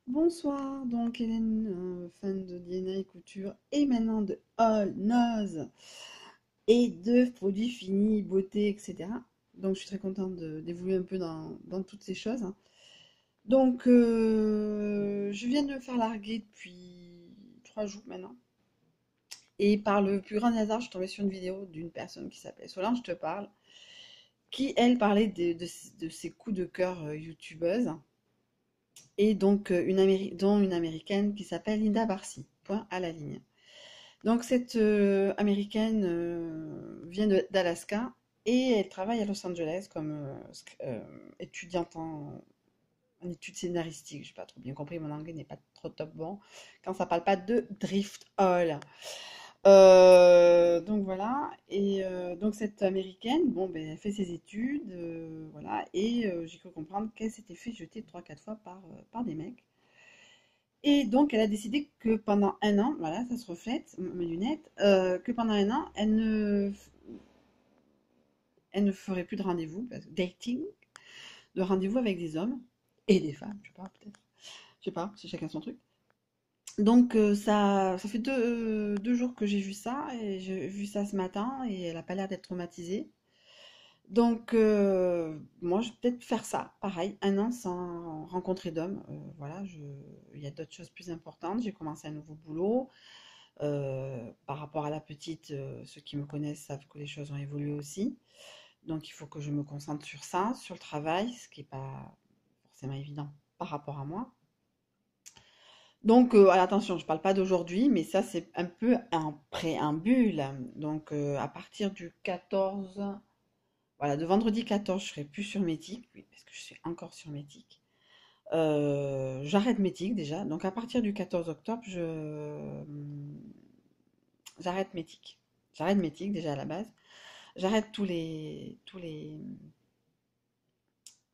Bonsoir, donc Hélène, fan de DNA et couture et maintenant de All Nose et de produits finis, beauté, etc. Donc je suis très contente d'évoluer un peu dans toutes ces choses, hein. Donc je viens de me faire larguer depuis 3 jours maintenant. Et par le plus grand hasard, je suis tombée sur une vidéo d'une personne qui s'appelle Solange Te Parle, qui elle parlait de ses coups de cœur youtubeuse. Et donc dont une américaine qui s'appelle Linda Barcy. Point à la ligne. Donc cette américaine vient d'Alaska et elle travaille à Los Angeles comme étudiante en études scénaristiques. Je n'ai pas trop bien compris, mon anglais n'est pas trop top bon quand ça parle pas de drift hall. Donc voilà, et donc cette américaine, bon, ben, elle fait ses études, voilà, et j'ai cru comprendre qu'elle s'était fait jeter 3 4 fois par des mecs. Et donc, elle a décidé que pendant un an, voilà, ça se reflète, mes lunettes, que pendant un an, elle ne ferait plus de rendez-vous, dating, de rendez-vous avec des hommes et des femmes, je sais pas, peut-être. Je sais pas, c'est chacun son truc. Donc, ça fait 2 jours que j'ai vu ça, et j'ai vu ça ce matin, et elle a pas l'air d'être traumatisée. Donc, moi, je vais peut-être faire ça, pareil, un an sans rencontrer d'hommes. Voilà, il y a d'autres choses plus importantes. J'ai commencé un nouveau boulot. Par rapport à la petite, ceux qui me connaissent savent que les choses ont évolué aussi. Donc il faut que je me concentre sur ça, sur le travail, ce qui n'est pas forcément évident par rapport à moi. Donc attention, je ne parle pas d'aujourd'hui, mais ça c'est un peu un préambule. Donc à partir du 14, voilà, de vendredi 14, je serai plus sur Métic, oui, parce que je suis encore sur Métic. J'arrête Métic déjà, donc à partir du 14 octobre, j'arrête Métic. J'arrête Métic déjà à la base. J'arrête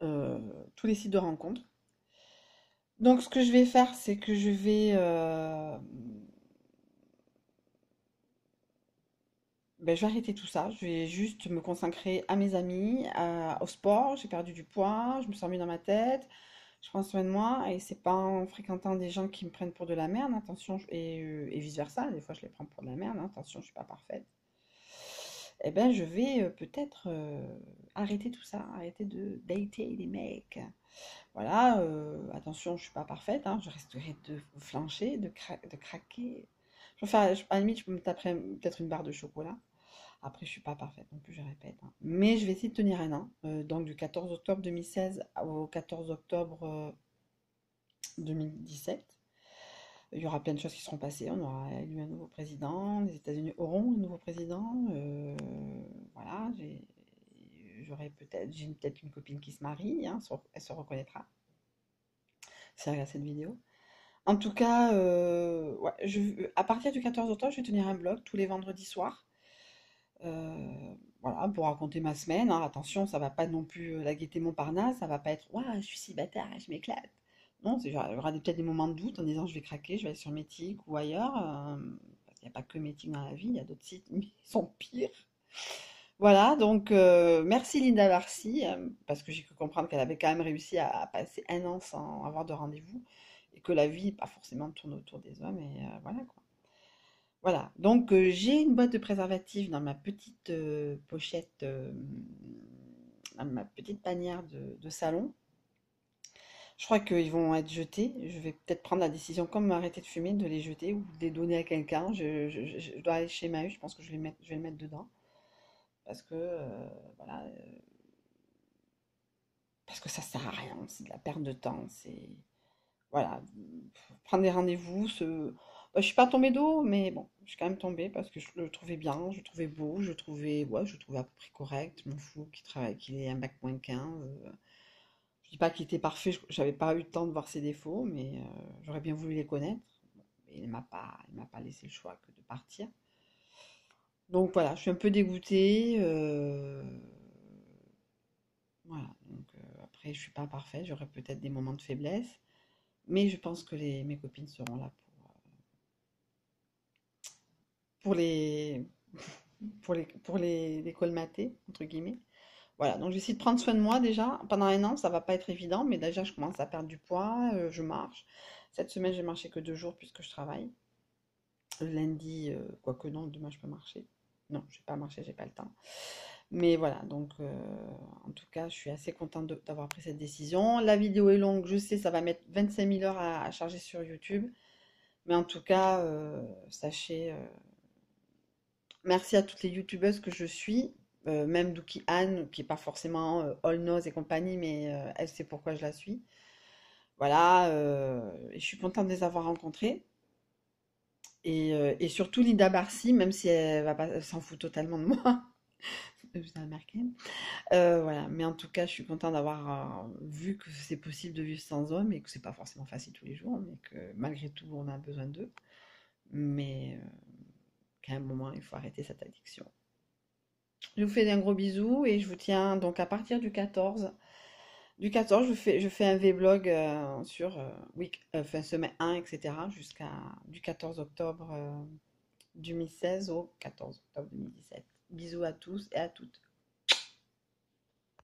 euh, tous les sites de rencontres. Donc, ce que je vais faire, c'est que je vais arrêter tout ça. Je vais juste me consacrer à mes amis, au sport. J'ai perdu du poids, je me suis remis dans ma tête. Je prends soin de moi et c'est pas en fréquentant des gens qui me prennent pour de la merde, attention, et vice-versa. Des fois, je les prends pour de la merde, hein, attention, je suis pas parfaite. Eh ben, je vais peut-être arrêter tout ça, arrêter de dater les mecs. Voilà, attention, je suis pas parfaite, hein, je risquerai de flancher, de craquer. Je vais faire, à la limite, je peux me taper peut-être une barre de chocolat. Après, je suis pas parfaite non plus, je répète, hein. Mais je vais essayer de tenir un an, donc du 14 octobre 2016 au 14 octobre 2017. Il y aura plein de choses qui seront passées. On aura élu un nouveau président. Les États-Unis auront un nouveau président. Voilà, j'ai peut-être une copine qui se marie, hein, elle se reconnaîtra si elle regarde cette vidéo. En tout cas, ouais, à partir du 14 octobre, je vais tenir un blog tous les vendredis soirs. Voilà, pour raconter ma semaine, hein. Attention, ça va pas non plus la gaieté Montparnasse, ça va pas être Ouah, je suis célibataire, je m'éclate. Non, il y aura peut-être des moments de doute en disant je vais craquer, je vais aller sur Meetic ou ailleurs. Parce qu'il n'y a pas que Meetic dans la vie, il y a d'autres sites, mais ils sont pires. Voilà, donc merci Linda Larcy, parce que j'ai cru comprendre qu'elle avait quand même réussi à passer un an sans avoir de rendez-vous, et que la vie, pas forcément, tourne autour des hommes, et voilà quoi. Voilà, donc j'ai une boîte de préservatifs dans ma petite pochette, dans ma petite panière de salon. Je crois qu'ils vont être jetés. Je vais peut-être prendre la décision, comme arrêter de fumer, de les jeter ou de les donner à quelqu'un. Je dois aller chez Mahu, je pense que je vais le mettre dedans. Parce que, voilà, parce que ça sert à rien, c'est de la perte de temps. Voilà, prendre des rendez-vous. Je suis pas tombée d'eau, mais bon, je suis quand même tombée parce que je le trouvais bien, je le trouvais beau, ouais, je le trouvais à peu près correct. Je m'en fous qu'il ait un bac moins 15. Je dis pas qu'il était parfait, j'avais pas eu le temps de voir ses défauts, mais j'aurais bien voulu les connaître. Bon, mais il m'a pas laissé le choix que de partir. Donc voilà, je suis un peu dégoûtée. Voilà, donc après, je suis pas parfaite, j'aurai peut-être des moments de faiblesse, mais je pense que mes copines seront là pour les, les colmater, entre guillemets. Voilà, donc j'essaie de prendre soin de moi déjà. Pendant un an, ça va pas être évident, mais déjà je commence à perdre du poids, je marche. Cette semaine, j'ai marché que 2 jours puisque je travaille. Le lundi, quoique non, demain je peux marcher. Non, je vais pas marcher, j'ai pas le temps. Mais voilà, donc en tout cas, je suis assez contente d'avoir pris cette décision. La vidéo est longue, je sais, ça va mettre 25 000 heures à charger sur YouTube. Mais en tout cas, sachez, merci à toutes les youtubeuses que je suis, même Dookie Anne, qui n'est pas forcément All Knows et compagnie, mais elle sait pourquoi je la suis. Voilà, et je suis contente de les avoir rencontrées. Et surtout Linda Barcy, même si elle va pas, elle s'en fout totalement de moi. Vous avez remarqué. Voilà, mais en tout cas, je suis contente d'avoir vu que c'est possible de vivre sans homme et que c'est pas forcément facile tous les jours, mais que malgré tout, on a besoin d'eux. Mais qu'à un moment, il faut arrêter cette addiction. Je vous fais un gros bisou et je vous tiens donc à partir du 14. Du 14, je fais un vlog sur enfin, semaine 1, etc. jusqu'à du 14 octobre 2016 au 14 octobre 2017. Bisous à tous et à toutes.